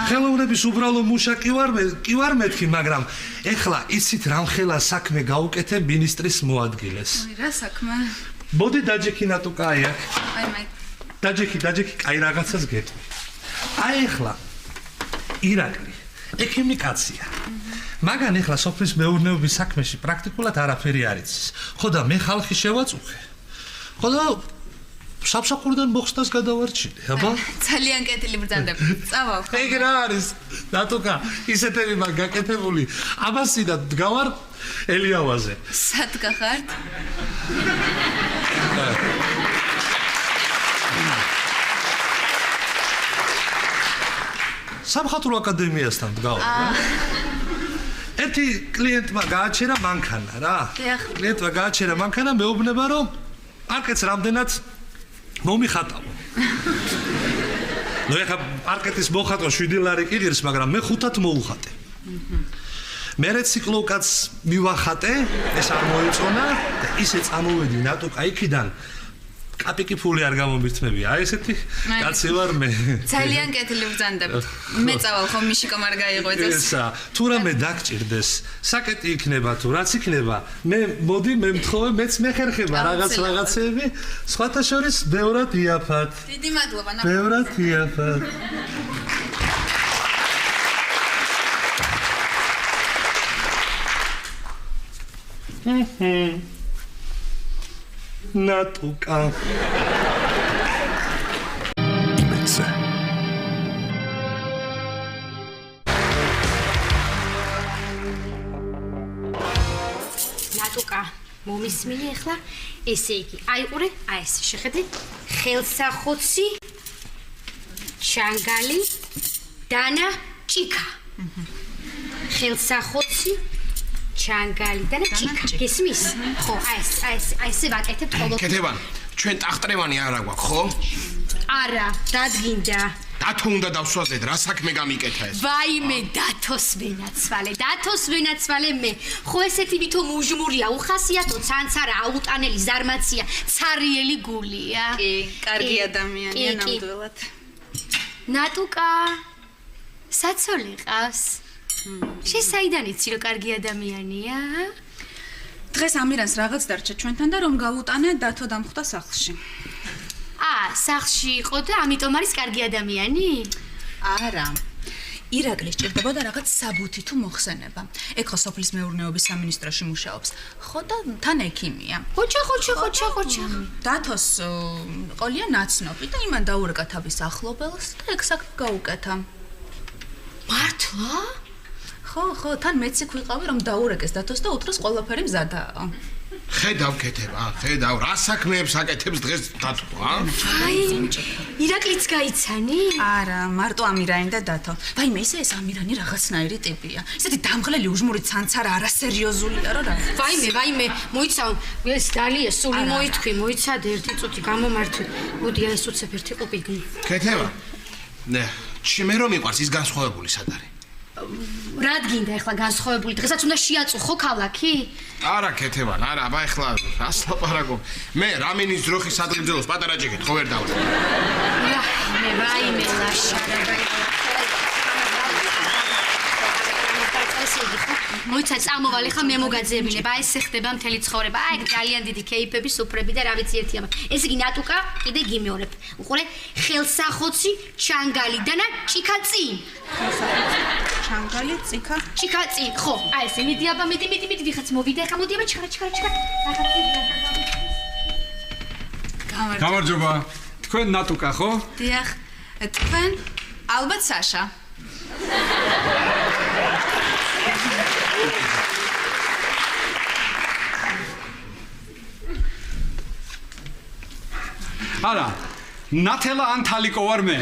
ხელოვნების უბრალო მუშაკი ვარ მეთქი მაგრამ ეხლა იცით რამხელა საქმე გაუკეთე მინისტრის მოადგილეს რა საქმე მოდი დაჯექი ნატუკა აი აქ აი მე დაჯექი კაი რაღაცას გეტყვი აი ეხლა ირაკლი ექიმი კაცია მაგან ეხლა სოფლის მეურნეობის საქმეში პრაქტიკულად არაფერი არ იცის ხო და მე ხალხი შევაწუხე ხო და სამსახურიდან მოხსნას გადავარჩინე აბა ძალიან კეთილი ბრძანდები წავალ ხო ეგ რა არის ნატუკა ისეთები მაგ გაკეთებული აბასინა დგავარ ელიავაზე სად გახართ სამხატვრო აკადემიასთან დგავარ რა ერთი კლიენტმა გააჩერა მანქანა რა კლიენტმა გააჩერა მანქანა მეუბნება რომ პარკეტს რამდენად მომიხატავ ნუ ეხა პარკეტის მოხატვა 7 ლარი კიდირს მაგრამ მე 5-ად მოუხატე მე რეციკლოკაც მივახატე ეს არ მოიწონა და ისე წამოვედი ნატუკა იქიდან კაპიკი ფული არ გამომირთმები აი ესეთი კაცი ვარ მე ძალიან კეთილი ბრძანდები მე წავალ ხო მიშიკომ არ გაიღვიძეს ესა თუ რამე დაგჭირდეს საკეტი იქნება თუ რაც იქნება მე მოდი მე მთხოვე მეც მეხერხება რაღაცეები სხვათა შორის ბევრად იაფად დიდი მადლობა ბევრად იაფად ნატუკა იმეცე ნატუკა მომისმინე ახლა ესე იგი აიყურე აი ეს შეხედე ხელსახოცი ჩანგალი დანა ჭიქა ხელსახოცი ჩანგალი და ჭიქა გესმის ხო აი ეს ვაკეთებ ხოლმე კეთებან ჩვენ ტახტრევანი არა გვაქვს ხო არა დადგინდა დათო უნდა დავსვაზეთ, რა საქმე გამიკეთა ეს? ვაიმე, დათოს ვენაცვალე მე. ხო ესეთი ვითომ უჟმურია, უხასიათო, ცანცარა, აუტანელი, ზარმაცია, ცარიელი გულია. კი, კარგი ადამიანია ნამდვილად. ნატუკა საცოლე ყავს. შენ საიდან იცი რომ კარგი ადამიანია? დღეს ამირანს რაღაც დარჩა ჩვენთან და რომ გავუტანე დათო დამხვდა სახლში. სახლში იყო და ამიტომ არის კარგი ადამიანი? არა. ირაკლი სჭირდებოდა რაღაც საბუთი თუ მოხსენება. ეგ ხო სოფლის მეურნეობის სამინისტროში მუშაობს. ხო და თან ექიმია. ხოჩა. დათოს ყოლია ნაცნობი და იმან დაურეკა თავის ახლობელს და ეგ საქმე გაუკეთა. მართლა? ხო, თან მეც იქ ვიყავი რომ დაურეკეს დათოს და უთხრეს ყველაფერი მზადაა. ხედავ კეთება, ხედავ რა საქმეებს აკეთებს დღეს დათო, ირაკლიც გაიცანი? არა, მარტო ამირანი და დათო. ვაიმე, ისე ეს ამირანი რაღაცნაირი ტიპია. ისეთი დამღლელი უჟმური ცანცარა არასერიოზულია რა. ვაიმე, მოიცა, ეს დალია სული მოითქვი, მოიცადე ერთი წუთი გამომართვი. მოდი ეს უცებ ერთი ყოფილი. კეთება. ნე, მე რომ მიყვარს ის განსხვავებული სად არის? რად გინდა ახლა განსხვავებული? დღესაც უნდა შეაწუხო ქალაქი? არა, კეთებან, არა, აბა ახლა რას ლაპარაკობ? მე რამინის ძროხის სადღეგრძელოს პატარა ჯეკეთ ხო ვერ დავარ. ვაიმე, ლაშარა. მოიცა წამოვალ ხა მე მოგაძებინებ, ეს ხდება მთელი ცხოვრება. ეგ ძალიან დიდი кейფები, სუფრები და რა ვიცი ერთი ამა. ეს იგი ნატუკა კიდე გიმეორებ. უყურე, ხელსახოცი, ჩანგალი და ჭიქაწი. ჩანგალი, წიქა? ჭიქაწი, ხო. ესე მიდი აბა, მიდი, ვიღაც მოვიდა ხა, მოდი აბა, ჩქარა. გამარჯობა. თქვენ ნატუკა ხო? დიახ. თქვენ ალბათ საშა. არა, ნათელა ან თალიკო ვარ მე.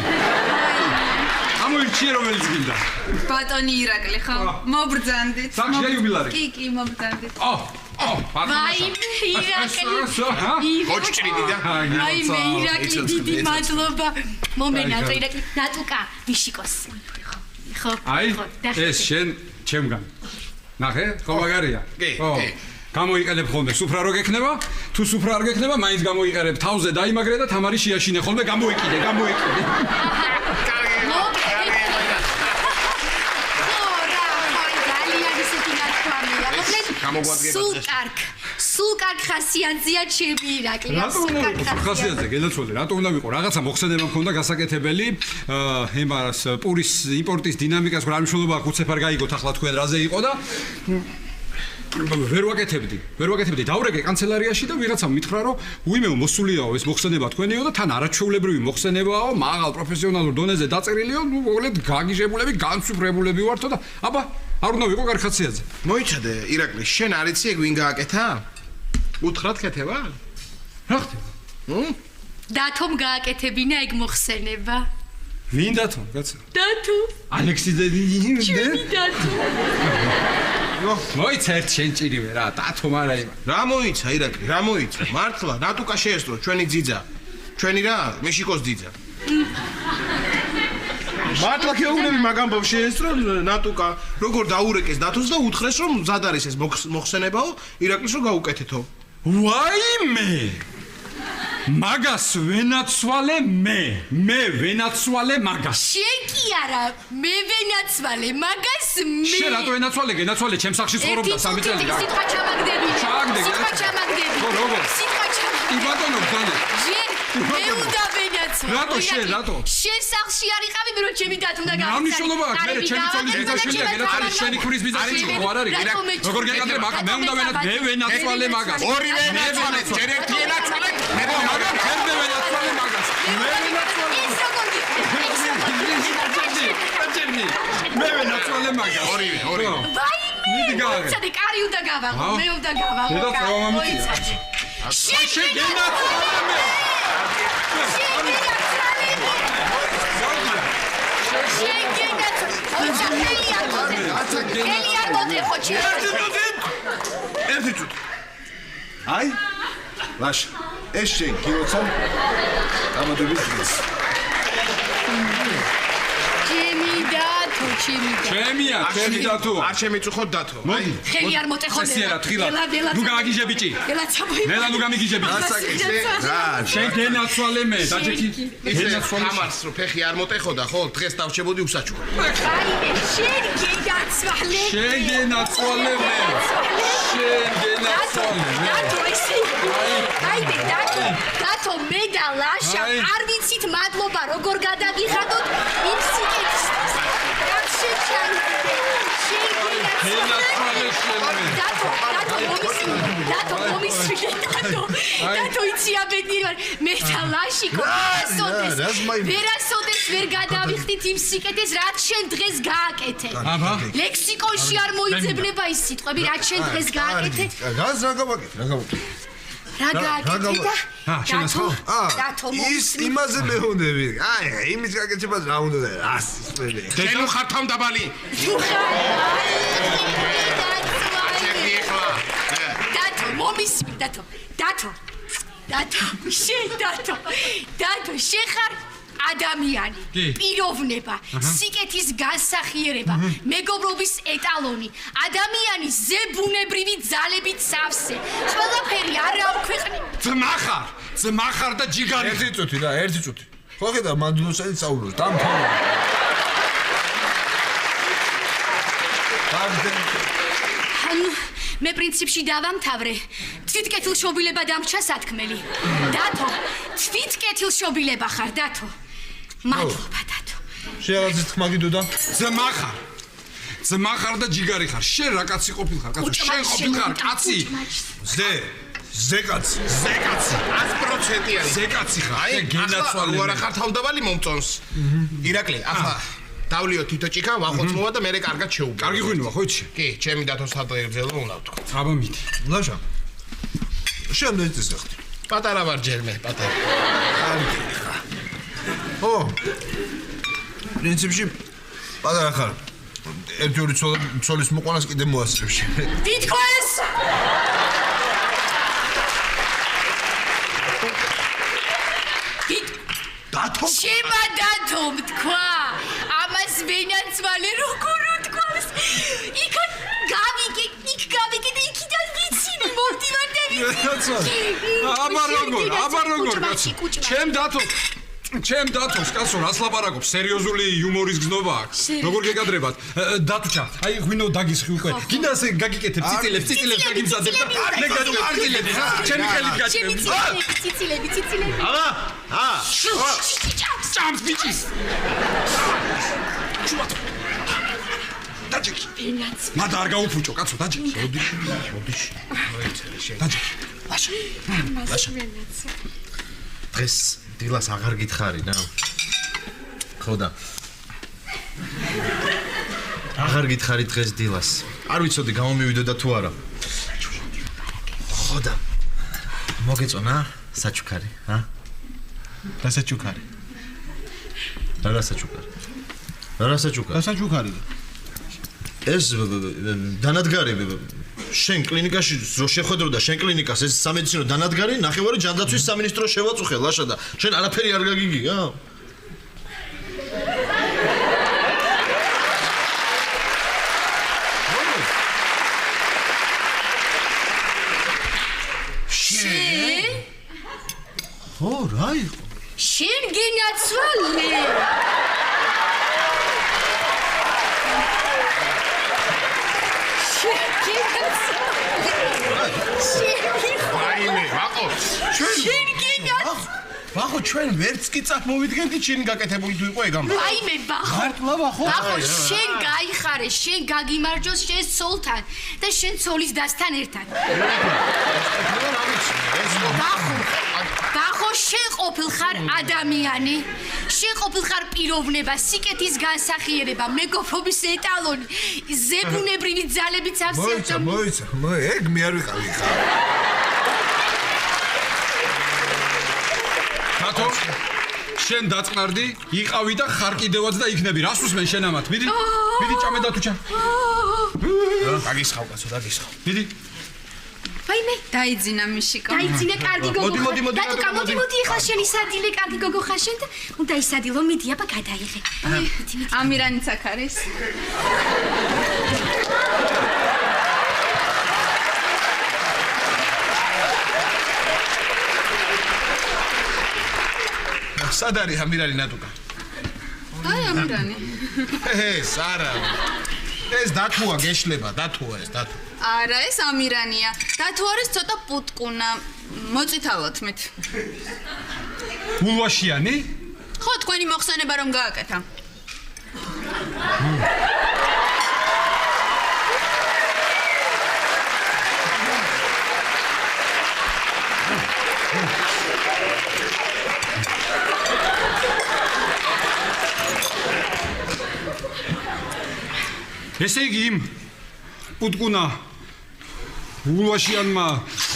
ამოირჩიე რომელიც გინდა. ბატონი ირაკლი ხო? მობრძანდით. სახლში იუბილარი. კი, მობრძანდით. ვაიმე, ირაკლი. ოჭჭრიდი და. ვაიმე, ირაკლი, დიდი მადლობა. მომენატრ ირაკლი, ნატუკა, ვიშიკოსი. ხო. აი, ეს შენ ჩემგან. ნახე, ხო მაგარია? კი. გამოიყენებ ხოლმე სუფრა რო გექნება, თუ სუფრა არ გექნება, მაინც გამოიყენებ თავზე დაიმაგრე და თამარი შეაშინე ხოლმე, გამოიყიდე. სულ კარგ ხასიათზეა ჩემი ირაკლი. ხასიათზე გენაცვალე, რატო უნდა ვიყო? რაღაცა მოხსენება მქონდა გასაკეთებელი, იმას პურის იმპორტის დინამიკას რა მნიშვნელობა აქვს უცებ არ გაიგოთ ახლა თქვენ რაზე იყო და ვერ ვაკეთებდი. დავრეკე კანცელარიაში და ვიღაცამ მითხრა რომ უიმეო მოსულიაო ეს მოხსენება თქვენიო და თან არაჩვეულებრივი მოხსენებაო, მაღალ პროფესიონალურ დონეზე დაწერილიო, მოკლედ გაგიჟებულები, განსუფრებულები ვართო და აბა არ უნდა ვიყო კარგ ხასიათზე. მოიცადე ირაკლი, შენ არ იცი ეგ ვინ გააკეთა? უთხრათ კეთება? რა ხდება? დათომ გააკეთებინა ეგ მოხსენება. ვინ დათო? კაცო. დათო. ალექსი ჩემი დათო. მოიცა ერთ შენ ჭირივე რა, დათო მარა იმა. რა მოიცა ირაკლი, რა მოიცა? მართლა ნატუკა შეესწრო ჩვენი ძიძა. ჩვენი რა, მეშიკოს ძიძა. მართლა ქეუბნები მაგ ამბავს შეესწრო ნატუკა, როგორ დაურეკეს დათოს და უთხრეს რომ მზად არის ეს მოხსენებაო, ირაკლის რომ გაუკეთეთო. ვაიმე! მაგას ვენაცვალე მე ვენაცვალე მაგას. შენ კი არა, მე ვენაცვალე მაგას მე. შენ რატო ვენაცვალე? გენაცვალე ჩემ სახლში ცხოვრობდა 3 წელი რა. სიტყვა ჩამაგდები. ხო, როგორ? სიტყვა ჩამაგდები. კი ბატონო, ბატონო. მე უნდა ვენაცვალე. რატო შენ? შენ სახლში არიყავი, მე რომ ჩემი დათ უნდა გავიცანი. რა მნიშვნელობა აქვს? მე ჩემი ცოლის ბიზნესშია, გენაცვალე შენი ქურის ბიზნესი ხო არ არის? როგორ გეკადრე მაგა? მე უნდა მე ვენაცვალე მაგას. ორივე ვენაცვალე, ჯერ ერთი ვენაცვალე, მე მაგას ხერდე ვენაცვალე მაგას. მე ვენაცვალე. მე ვენაცვალე მაგას. ორივე. ვაიმე, ცოტა კარი უნდა გავაღო, მე უნდა გავაღო. შენ გენაცვალე მე. ერთი წუთი. აი, ლაშა, ეს შენ გიოცავ? გამოდების დღეს. ჩემი დათო, ჩემი დათო. ჩემია, ჩემი დათო. არ შემიწუხოთ დათო. მოდი. ხელი არ მოტეხონდა. სესიერა თხილად. ნუ გამიგიჟე ბიჭი. ელა ცაბოი. ნელა ნუ გამიგიჟე ბიჭი. შენ გენაცვალე მე, დაჯექი. ამას რო ფეხი არ მოტეხოდა, ხო? დღეს დავშებოდი უსაჩუქრ. აიმე, შენ გენაცვალე. შენ გენაცვალე მე. შენ გენაცვალე მე. დათო, ისი. აიმე, დათო, მე და ლაშა არ ვიცით მადლობა როგორ გადაგიხადოთ იმ სიკეთს. დათო იცი აბედნი ვარ მე და ლაშიკო ვერასოდეს ვერ გადავიხდით იმ სიკეთეს რაც შენ დღეს გააკეთე ლექსიკონში არ მოიძებნება ის სიტყვები რაც შენ დღეს გააკეთე გას რა გავაკეთე რა გააკეთე დათო ის იმაზე მეუბნები აი იმის გაკეთებას რა უნდა და ასის მე შენ ხარ თავმდაბალი დათო მომისმი დათო შენ ხარ ადამიანი პიროვნება სიკეთის განსახიერება მეგობრობის ეტალონი ადამიანის ზებუნებრივი ძალებით სავსე ყველაფერი არა ვქვეყნი ძმა ხარ და ჯიგარი ერთი წუთი ხო ხედა მანდულოსანი საუბრობს დამთავრდა მე პრინციპში დავამთავრე თვითკეთილშობილება დამრჩა სათქმელი დათო თვითკეთილშობილება ხარ დათო მადლობა დათო შეაღაზი თქმა გიდოდა ძმა ხარ და ჯიგარი ხარ შენ რა კაცი ყოფილხარ კაცო შენ ყოფილხარ კაცი ზეკაცი 100%-იანი ზეკაცი ხარ შენ გენაცვალე რა ხარ თავმდაბალი მომწონს ირაკლი ახლა დავლიო თითო ჭიქა ვახოცმოვა და მე კარგად შეუგე კარგი ღვინოა ხო იცი კი ჩემი დათოს სატყერძელო უნდა ვთქვა აბა მიდი ლაშა შენ მეძეს ხარ პატარა ვარ ჯერ მე პატარა ო პრინციპში პატარა ხარ ერთი-ორი ცოლის მოყვანას კიდე მოასწრებ შენ თითქოს დათო შემა დათო თქვა ამას ვენაცვალე როგორ უთქვას იქ გავიგე და იქიდან ვიცინი მოვდივარდები აბა როგორ კაცო ჩემ დათოს კაცო რას ლაპარაკობს სერიოზული იუმორის გზნობა აქვს როგორ გეკადრებათ დათუჩა აი ღვინო დაგისხი უკვე გინდა ასე გაგიკეთებ ციცილებს გაგიმზადებ და მე გაგიკეთებ ჩემი ხელით გაჭრებ ციცილები ჭამს ბიჭის დაჯექი მადა არ გაუფუჭო კაცო დაჯექი დაჯექი ლაშა დღეს დილას აღარ გითხარი რა ხო და აღარ გითხარი დღეს დილას არ ვიცოდი გამომივიდოდა თუ არა ხო და მოგეწონა საჩუქარი რა საჩუქარი ეს დანადგარი შენ კლინიკაში რო შეხვედრო და შენ კლინიკას ეს სამედიცინო დანადგარი ნახევარი ჯანდაცვის სამინისტროს შევაწუხე ლაშა და შენ არაფერი არ გაგიგია შენ ხო რა იყო შენ გენაცვალე ვახო ჩვენ ვერც კი წამოვიდგენთ შენ გაკეთებული თუ იყო ეგ ამბავი აი მე ვახო შენ გაიხარე შენ გაგიმარჯოს შენ ცოლთან და შენ ცოლის დასთან ერთად ვახო შენ ყოფილხარ ადამიანი შენ ყოფილხარ პიროვნება სიკეთის განსახიერება მეგობრობის ეტალონი ზებუნებრივი ძალებით სავსე მოიცა ეგ მე არ ვიყავი ხა დათო შენ დაწყნარდი იყავი და ხარ კიდევაც და იქნები რას უსმენ შენ ამათ მიდი ჭამე დათუჩა დაგისხავ კაცო დაგისხავ მიდი ვაიმე, დაიძინა მიშიკო. დაიძინა კარგი გოგო. მოდი, დათო, მოდი, ხა შენი სადილე კარგი გოგო ხარ შენ და უნდა ისადილო, მიდი აბა გადაიღე. ამირანიც აქ არის. სად არის ამირანი ნატუკა? აი ამირანი. ეს არა. ეს დათოა გეშლება, დათოა ეს დათო. არა, ეს ამირანია. დათო არის ცოტა პუტკუნა. მოწითალოთ მით. გულვაშიანი? ხო, თქვენი მოხსენება რომ გააკეთა. ესე იგი იმ პუტკუნა გულვაშიანმა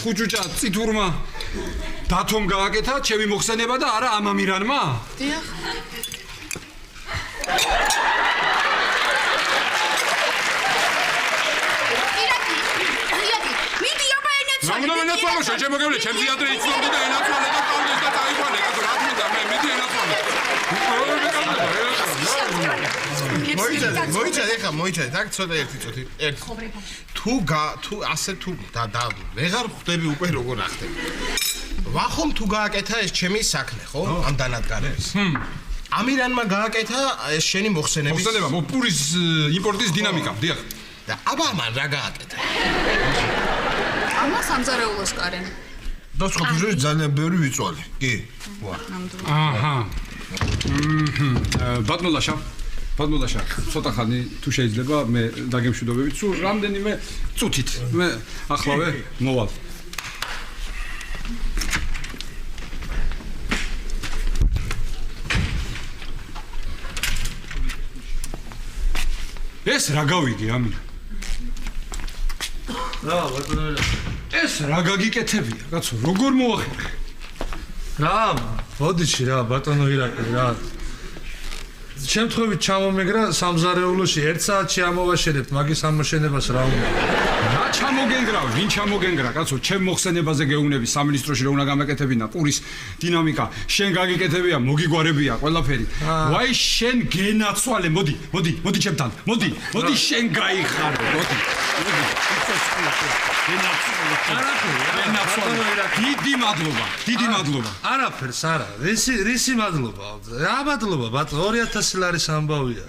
ხუჭუჭა წითურმა დათომ გააკეთა ჩემი მოხსენება და არა ამ ამირანმა? დიახ. ირაკი, მიდი აბა ენაცვალე. ნაცვალე, შემოგევლე, ჩემს ადრე იცნობდი და ენაცვალე და გავდეს და წაიყვანე, კაცო, რა მინდა, მე მიდი ენაცვალე. მოიცადე ხა, მოიცადე, აქ ცოტა ერთი წუთი. თუ ასე თუ და ვეღარ ხვდები უკვე როგორ ახდები. ვახომ თუ გააკეთა ეს ჩემი საქმე, ხო? ამ დანადგარებს. ამირანმა გააკეთა ეს შენი მოხსენების მოხსენება, პურის იმპორტის დინამიკა, დიახ. და აბა მან რა გააკეთა? ამა სამზარეულოს კარენ. და სხვა ბიჟური ძალიან ბევრი ვიწვალე. კი. აჰა. ბატონლაშა, ცოტა ხანი თუ შეიძლება მე დაგემშვიდობებით, სულ რამდენიმე წუთით. მე ახლავე მოვალ. ეს რა გავიგე ამირა? რა ბატონო ეს რა გაგიკეთებია, კაცო, როგორ მოახერხე? რა მოდიში რა ბატონო ირაკი რა შემთხვევით ჩამომეგრა სამზარეულოში 1 საათში ამოვაშენებთ მაგის ამოშენებას რა უნდა რა ჩამოგენგრავ, ვინ ჩამოგენგრა, კაცო, ჩემ მოხსენებაზე გეუბნები სამინისტროში რომ უნდა გამეკეთებინა პურის დინამიკა, შენ გაგიკეთებია, მოგიგვარებია ყველაფერი. ვაი შენ გენაცვალე, მოდი ჩემთან, მოდი შენ გაიხარე, მოდი. დიდი მადლობა. არაფერს არა რისი მადლობა რა მადლობა ბატონო 2000 ლარის ამბავია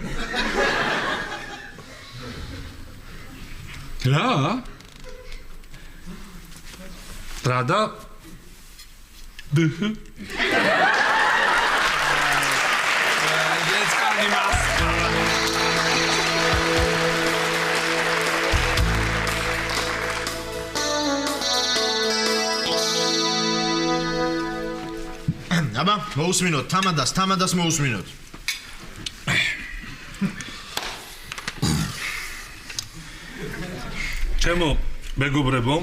რა და აბა, მოусმინოთ, თამადას მოусმინოთ. ჩემო მეგობრებო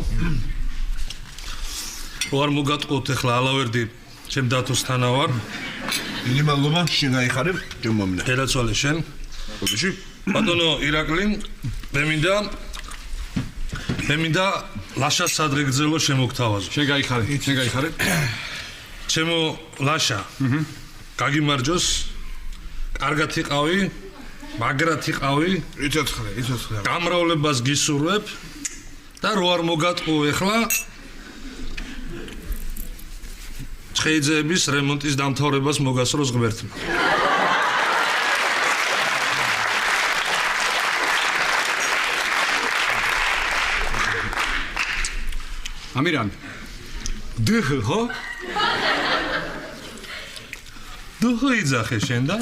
ვარ მოგატყოთ ახლა ალავერდი ჩემ დათოსთანა ვარ დიდი მადლობა შენ გაიხარე ჩემ მომნა ერაცვალე შენ ბოდიში ბატონო ირაკლი მე მინდა ლაშას სადრეგძელო შემოგთავაზო შენ გაიხარე ჩემო ლაშა გაგიმარჯოს კარგად იყავი მაგრად იყავი იცოცხლე გამრავლებას გისურვებ და რო არ მოგატყო ახლა ცხეიძეების რემონტის დამთავრებას მოგასროს ღმერთმა ამირან დუხო დუხო იძახე შენ და